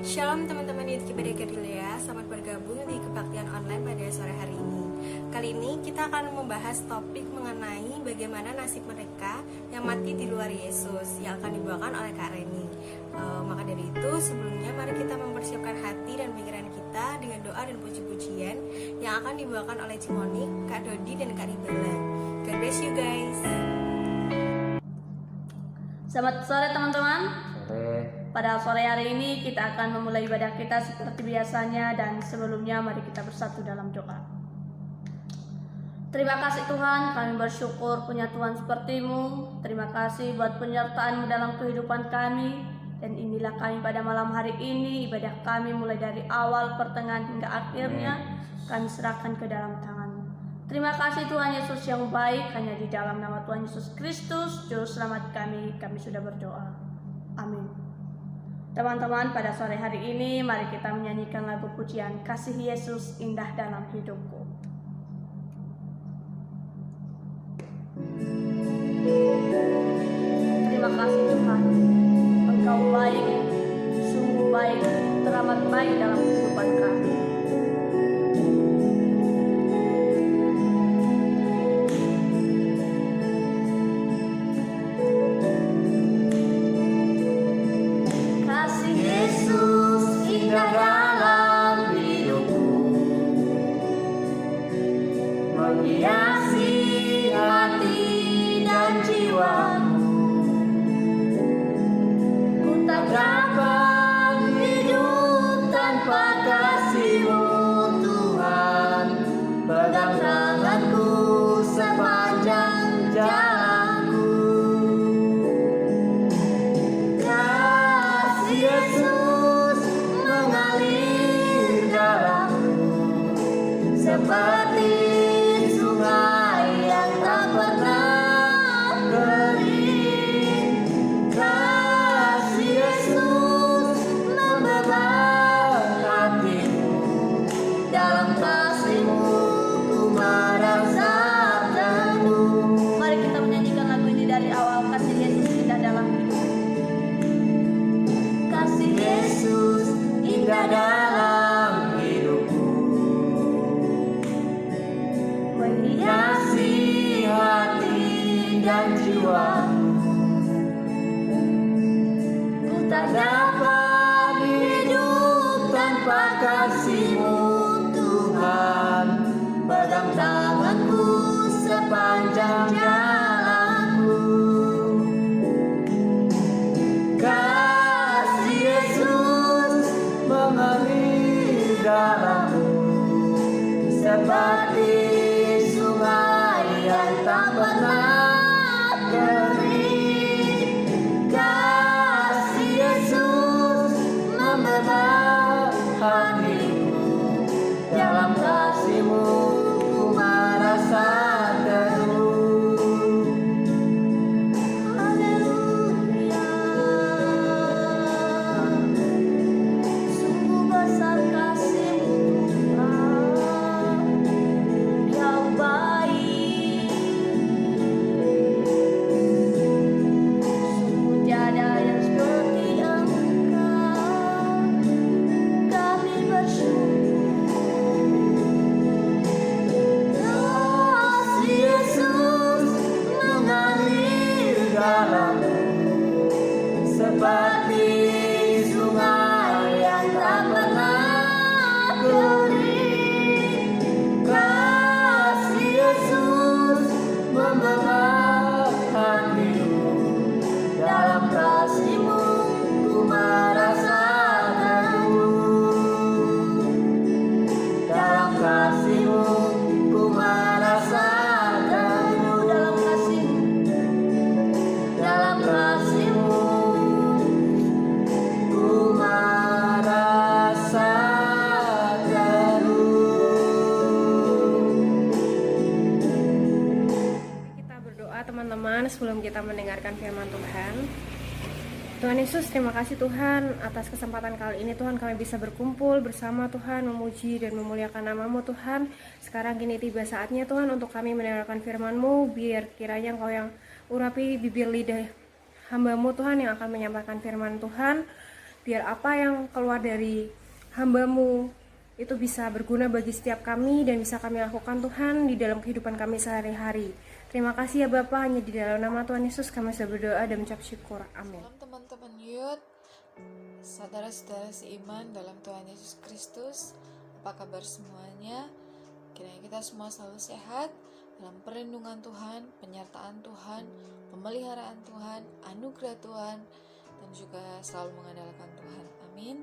Shalom teman-teman Youth Kibadia Galilea, selamat bergabung di kebaktian online pada sore hari ini. Kali ini kita akan membahas topik mengenai bagaimana nasib mereka yang mati di luar Yesus yang akan dibawakan oleh Kak Reni. Maka dari itu sebelumnya mari kita mempersiapkan hati dan pikiran kita dengan doa dan puji-pujian yang akan dibawakan oleh Cimonik, Kak Dodi, dan Kak Ribela. God bless you guys. Selamat sore teman-teman. Sore. Pada sore hari ini kita akan memulai ibadah kita seperti biasanya, dan sebelumnya mari kita bersatu dalam doa. Terima kasih Tuhan, kami bersyukur punya Tuhan seperti-Mu. Terima kasih buat penyertaan-Mu dalam kehidupan kami. Dan inilah kami pada malam hari ini, ibadah kami mulai dari awal, pertengahan hingga akhirnya kami serahkan ke dalam tangan-Mu. Terima kasih Tuhan Yesus yang baik, hanya di dalam nama Tuhan Yesus Kristus, Juru Selamat kami sudah berdoa. Amin. Teman-teman, pada sore hari ini mari kita menyanyikan lagu pujian Kasih Yesus Indah Dalam Hidupku. Terima kasih Tuhan, Engkau baik, sungguh baik, teramat baik dalam kehidupan kami. Menghiasi hati dan jiwaku, ku tak dapat hidup tanpa kasih-Mu Tuhan. Pegang tanganku sepanjang jalanku. Kasih Yesus mengalir dalamku seperti sungai yang tak pernah kering. Kasih Yesus membeban hatiku, dalam kasih-Mu ku merasa teduh. Mari kita menyanyikan lagu ini dari awal. Kasih Yesus indah dalam hidup. Kasih Yesus indah dalam hidupku, menghiasi hati dan jiwaku. Ku tak dapat hidup tanpa kasih-Mu Tuhan. Pegang tanganku sepanjang jalanku. Kasih Yesus mengalir dalamku seperti sungai yang tak pernah kering. Kasih Yesus membeban hatiku, dalam kasih-Mu ku merasa teduh. Haleluya. Sungguh besar kasih-Mu Tuhan, Kau baik. Sungguh tiada yang seperti Engkau, kami bersyukur. Kasih Yesus mengalir dalamku seperti sungai yang tak pernah kering. Kasih Yesus membeban hatiku, dalam kasih-Mu ku merasa teduh. Dalam kasih-Mu ku merasa teduh. Dalam kasih-Mu, Dalam kasih-Mu ku merasa teduh. Kita berdoa teman-teman sebelum kita mendengarkan firman Tuhan. Tuhan Yesus, terima kasih Tuhan atas kesempatan kali ini. Tuhan, kami bisa berkumpul bersama Tuhan, memuji dan memuliakan nama-Mu Tuhan. Sekarang kini tiba saatnya Tuhan untuk kami mendengarkan firman-Mu. Biar kiranya Engkau yang urapi bibir lidah hamba-Mu Tuhan yang akan menyampaikan firman Tuhan. biar apa yang keluar dari hamba-Mu itu bisa berguna bagi setiap kami dan bisa kami lakukan Tuhan di dalam kehidupan kami sehari-hari. Terima kasih ya Bapa, hanya di dalam nama Tuhan Yesus kami sudah berdoa dan mengucap syukur. Amin. Salam teman-teman Youth, saudara-saudara seiman dalam Tuhan Yesus Kristus. Apa kabar semuanya? Kiranya kita semua selalu sehat dalam perlindungan Tuhan, penyertaan Tuhan, pemeliharaan Tuhan, anugerah Tuhan, dan juga selalu mengandalkan Tuhan. Amin.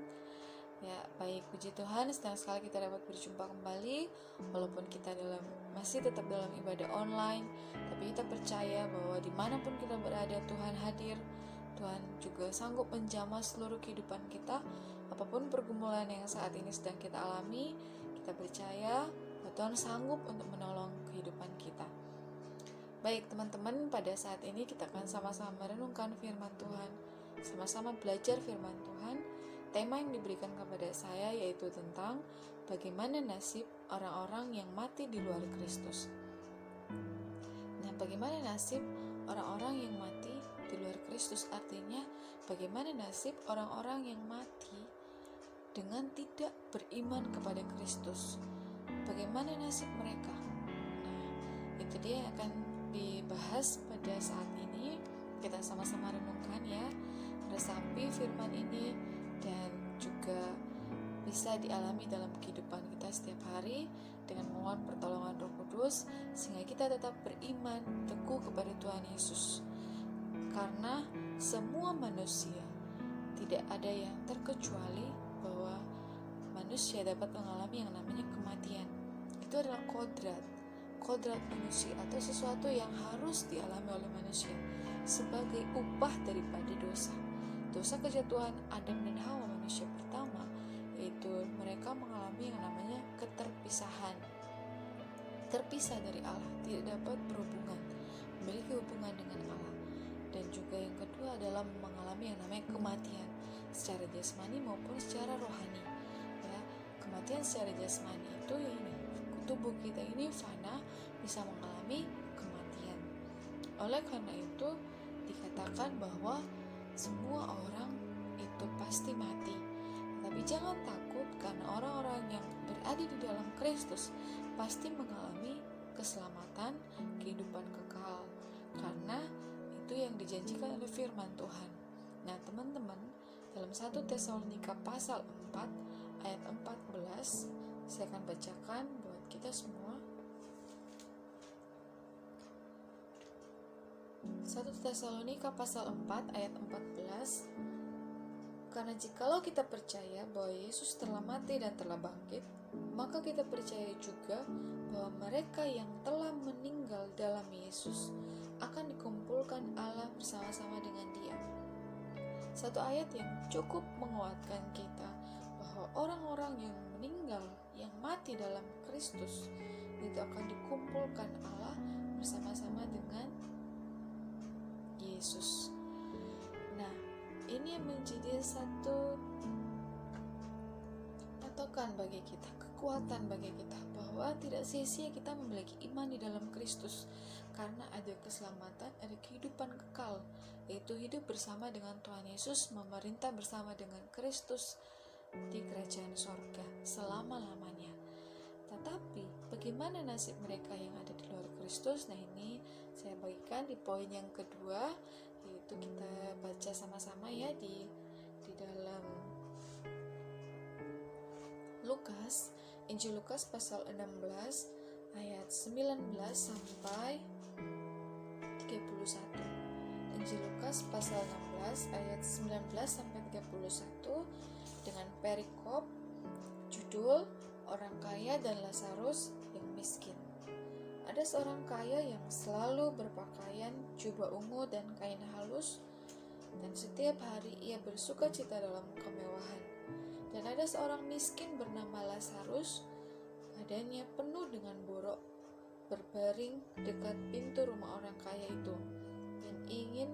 Ya, baik, puji Tuhan, senang sekali kita dapat berjumpa kembali walaupun kita masih tetap dalam ibadah online, tapi kita percaya bahwa dimanapun kita berada Tuhan hadir. Tuhan juga sanggup menjamah seluruh kehidupan kita. Apapun pergumulan yang saat ini sedang kita alami, kita percaya bahwa Tuhan sanggup untuk menolong kehidupan kita. Baik teman-teman, pada saat ini kita akan sama-sama merenungkan firman Tuhan, sama-sama belajar firman Tuhan. Tema yang diberikan kepada saya yaitu tentang bagaimana nasib orang-orang yang mati di luar Kristus. Nah, bagaimana nasib orang-orang yang mati di luar Kristus? Artinya, bagaimana nasib orang-orang yang mati dengan tidak beriman kepada Kristus? Bagaimana nasib mereka? Nah, itu dia yang akan dibahas pada saat ini. Kita sama-sama renungkan ya, resapi firman ini dan juga bisa dialami dalam kehidupan kita setiap hari dengan mohon pertolongan Roh Kudus sehingga kita tetap beriman teguh kepada Tuhan Yesus. Karena semua manusia, tidak ada yang terkecuali bahwa manusia dapat mengalami yang namanya kematian. Itu adalah kodrat manusia atau sesuatu yang harus dialami oleh manusia sebagai upah daripada dosa. Dosa kejatuhan Adam dan Hawa manusia pertama, yaitu mereka mengalami yang namanya keterpisahan, terpisah dari Allah, tidak dapat berhubungan, memiliki hubungan dengan Allah. Dan juga yang kedua adalah mengalami yang namanya kematian secara jasmani maupun secara rohani. Ya, kematian secara jasmani itu ya ini, tubuh kita ini fana, bisa mengalami kematian. Oleh karena itu dikatakan bahwa semua orang itu pasti mati. Tapi jangan takut, karena orang-orang yang berada di dalam Kristus pasti mengalami keselamatan, kehidupan kekal. Karena itu yang dijanjikan oleh firman Tuhan. Nah teman-teman, dalam 1 Tesalonika pasal 4 ayat 14, saya akan bacakan buat kita semua. 1 Tesalonika pasal 4 ayat 14. Karena jikalau kita percaya bahwa Yesus telah mati dan telah bangkit, maka kita percaya juga bahwa mereka yang telah meninggal dalam Yesus akan dikumpulkan Allah bersama-sama dengan Dia. Satu ayat yang cukup menguatkan kita bahwa orang-orang yang meninggal, yang mati dalam Kristus, itu akan dikumpulkan Allah bersama-sama dengan Yesus. Nah, ini yang menjadi satu patokan bagi kita, kekuatan bagi kita, bahwa tidak sia-sia kita memiliki iman di dalam Kristus, karena ada keselamatan, ada kehidupan kekal, yaitu hidup bersama dengan Tuhan Yesus, memerintah bersama dengan Kristus di kerajaan sorga selama-lamanya. Tetapi bagaimana nasib mereka yang ada di luar Kristus? Nah, ini saya bagikan di poin yang kedua, yaitu kita baca sama-sama ya di dalam Lukas, Injil Lukas pasal 16 ayat 19 sampai 31. Injil Lukas pasal 16 ayat 19 sampai 31 dengan perikop judul Orang Kaya dan Lazarus yang Miskin. Ada seorang kaya yang selalu berpakaian jubah ungu dan kain halus, dan setiap hari ia bersuka cita dalam kemewahan. Dan ada seorang miskin bernama Lazarus, badannya penuh dengan borok, berbaring dekat pintu rumah orang kaya itu, dan ingin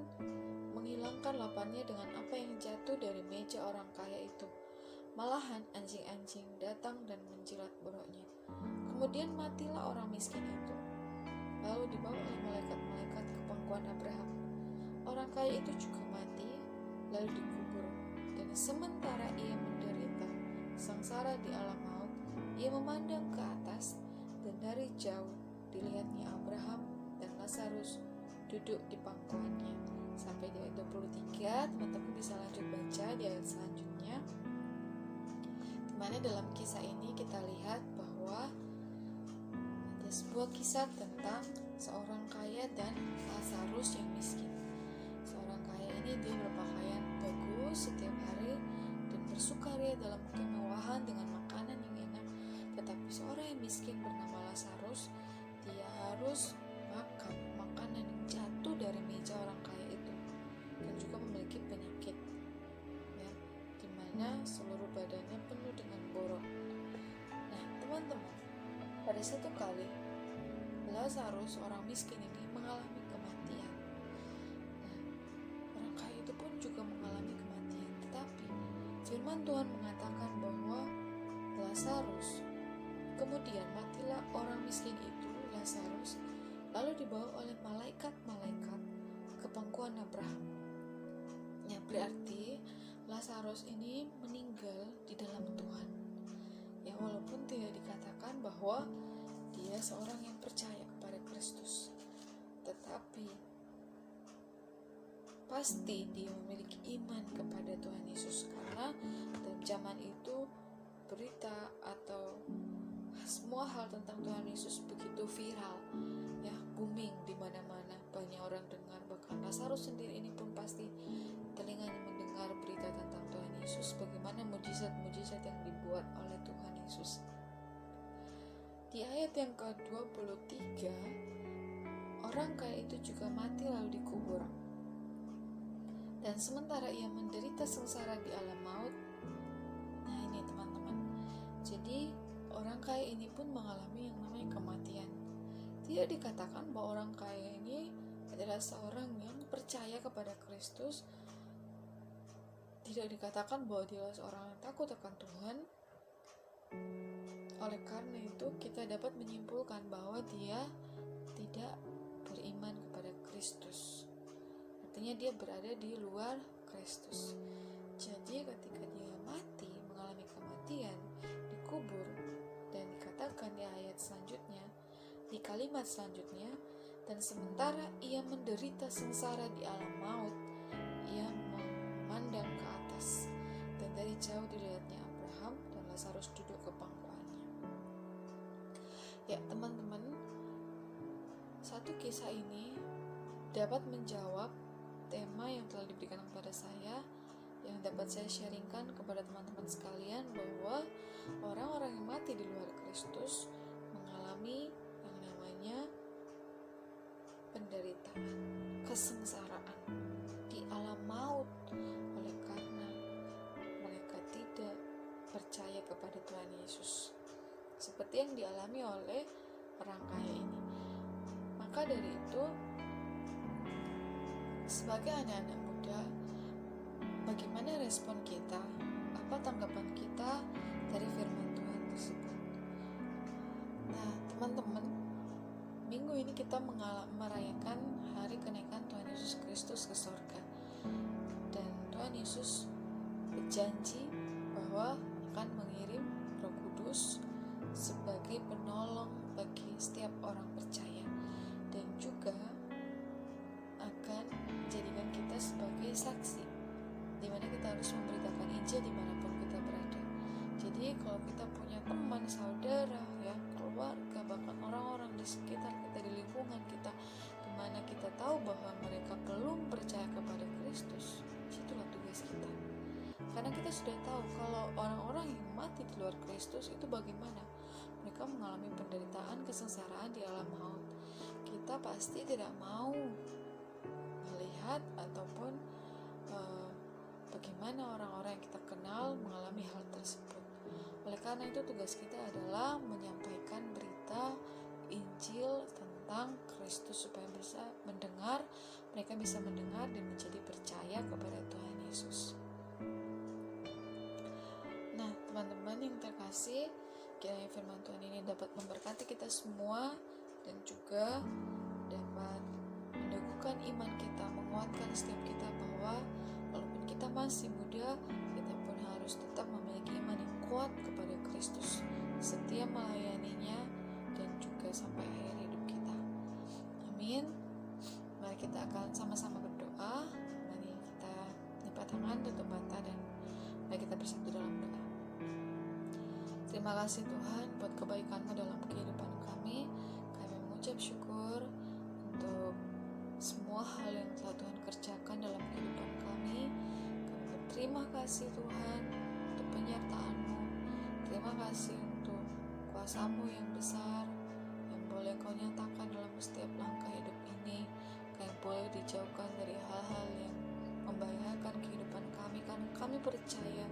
menghilangkan lapangnya dengan apa yang jatuh dari meja orang kaya itu. Malahan anjing-anjing datang dan menjilat boroknya. Kemudian matilah orang miskin itu, lalu dibawa oleh malaikat-malaikat ke pangkuan Abraham. Orang kaya itu juga mati, lalu dikubur. Dan sementara ia menderita sengsara di alam maut, ia memandang ke atas, dan dari jauh dilihatnya Abraham dan Lazarus duduk di pangkuannya. Sampai di ayat 23, teman-teman bisa lanjut baca di ayat selanjutnya, dimana dalam kisah ini kita lihat bahwa ada sebuah kisah tentang seorang kaya dan Lazarus yang miskin. Seorang kaya ini dia berpakaian bagus setiap hari dan bersukaria dalam kemewahan dengan makanan yang enak. Tetapi seorang yang miskin bernama Lazarus, dia harus makan makanan yang jatuh dari meja orang kaya itu, dan juga memiliki penyakit, ya, dimana seluruh badannya penuh dengan borok. Nah, teman-teman, pada satu kali Lazarus, orang miskin ini, mengalami kematian. Nah, orang kaya itu pun juga mengalami kematian. Tetapi firman Tuhan mengatakan bahwa Lazarus, kemudian matilah orang miskin itu, Lazarus, lalu dibawa oleh malaikat-malaikat ke pangkuan Abraham. Ya, berarti Lazarus ini meninggal di dalam Tuhan. Ya, walaupun tidak dikatakan bahwa dia seorang yang percaya kepada Kristus, tetapi pasti dia memiliki iman kepada Tuhan Yesus, karena dalam zaman itu berita atau semua hal tentang Tuhan Yesus begitu viral, ya, booming di mana-mana, banyak orang dengar. Bahkan Lazarus sendiri ini pun pasti telinganya mendengar berita tentang Tuhan Yesus, bagaimana mujizat-mujizat yang dibuat oleh Tuhan Yesus. Di ayat yang ke-23, orang kaya itu juga mati lalu dikubur. Dan sementara ia menderita sengsara di alam maut. Nah, ini teman-teman. Jadi orang kaya ini pun mengalami yang namanya kematian. Tidak dikatakan bahwa orang kaya ini adalah seorang yang percaya kepada Kristus. Tidak dikatakan bahwa dia adalah seorang yang takut akan Tuhan. Oleh karena itu kita dapat menyimpulkan bahwa dia tidak beriman kepada Kristus. Artinya dia berada di luar Kristus. Jadi ketika dia mati, mengalami kematian, dikubur, dan dikatakan di ayat selanjutnya, di kalimat selanjutnya, dan sementara ia menderita sengsara di alam maut, ia memandang ke atas, dan dari jauh dilihatnya Abraham dan Lazarus duduk ke pangkuannya. Ya, teman-teman, satu kisah ini dapat menjawab tema yang telah diberikan kepada saya, yang dapat saya sharingkan kepada teman-teman sekalian, bahwa orang-orang yang mati di luar Kristus mengalami yang namanya penderitaan, kesengsaraan di alam maut, oleh karena mereka tidak percaya kepada Tuhan Yesus, seperti yang dialami oleh orang kaya ini. Maka dari itu, sebagai anak-anak muda, bagaimana respon kita? Apa tanggapan kita dari firman Tuhan tersebut? Nah, teman-teman, minggu ini kita merayakan hari kenaikan Tuhan Yesus Kristus ke surga. Dan Tuhan Yesus berjanji bahwa akan mengirim Roh Kudus sebagai penolong bagi setiap orang percaya, dan juga akan menjadikan kita sebagai saksi, di mana kita harus memberitakan Injil dimanapun kita berada. Jadi kalau kita punya teman, saudara, ya, keluarga, bahkan orang-orang di sekitar kita, di lingkungan kita, di mana kita tahu bahwa mereka belum percaya kepada Kristus, situlah tugas kita. Karena kita sudah tahu kalau orang-orang yang mati di luar Kristus itu bagaimana. Mereka mengalami penderitaan, kesengsaraan di alam maut. Kita pasti tidak mau melihat ataupun bagaimana orang-orang yang kita kenal mengalami hal tersebut. Oleh karena itu tugas kita adalah menyampaikan berita Injil tentang Kristus supaya mereka bisa mendengar dan menjadi percaya kepada Tuhan Yesus. Nah, teman-teman yang terkasih, kiranya firman Tuhan ini dapat memberkati kita semua dan juga dapat meneguhkan iman kita, menguatkan setiap kita bahwa walaupun kita masih muda, bertolak kepada Kristus, setia melayaninya, dan juga sampai akhir hidup kita. Amin. Mari kita akan sama-sama berdoa. Mari kita lipat tangan, tutup mata, dan mari kita bersatu dalam doa. Terima kasih Tuhan buat kebaikan-Mu dalam kehidupan kami. Kami mengucap syukur untuk semua hal yang telah Tuhan kerjakan dalam kehidupan kami. Kami berterima kasih Tuhan untuk penyertaan-Mu. Terima kasih untuk kuasa-Mu yang besar, yang boleh Kau nyatakan dalam setiap langkah hidup ini, yang boleh dijauhkan dari hal-hal yang membahayakan kehidupan kami, karena kami percaya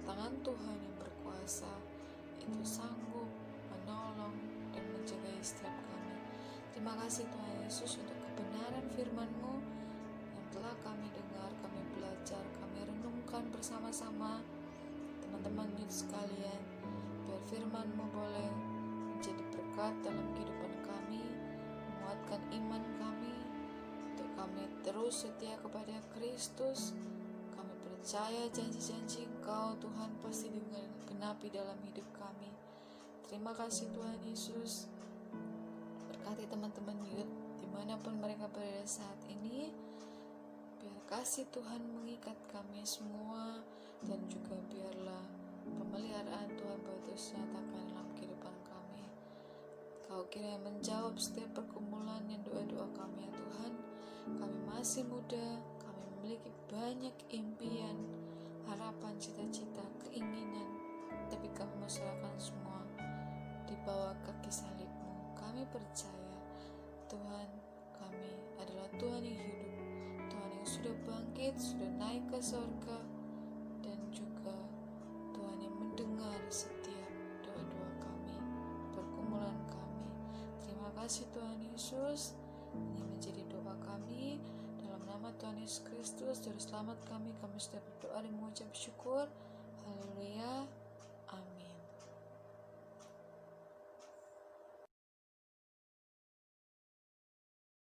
tangan Tuhan yang berkuasa itu sanggup menolong dan menjaga setiap kami. Terima kasih Tuhan Yesus untuk kebenaran firman-Mu yang telah kami dengar, kami belajar, kami renungkan bersama-sama teman-teman youth sekalian. Biar firman-Mu boleh menjadi berkat dalam kehidupan kami, menguatkan iman kami, untuk kami terus setia kepada Kristus. Kami percaya janji-janji Engkau Tuhan pasti digenapi dalam hidup kami. Terima kasih Tuhan Yesus. Berkati teman-teman youth dimanapun mereka berada saat ini. Biar kasih Tuhan mengikat kami semua, dan juga biarlah pemeliharaan Tuhan boleh terus nyatakan dalam kehidupan kami. Kau kiranya menjawab setiap pergumulan dan doa-doa kami ya Tuhan. Kami masih muda, kami memiliki banyak impian, harapan, cita-cita, keinginan, tapi kami serahkan semua di bawah kaki salib-Mu. Kami percaya Tuhan kami adalah Tuhan yang hidup, Tuhan yang sudah bangkit, sudah naik ke surga, dan juga Tuhan yang mendengar setiap doa-doa kami, pergumulan kami. Terima kasih Tuhan Yesus. Ini menjadi doa kami dalam nama Tuhan Yesus Kristus, Juru Selamat kami sudah berdoa dan mengucap syukur. Haleluya.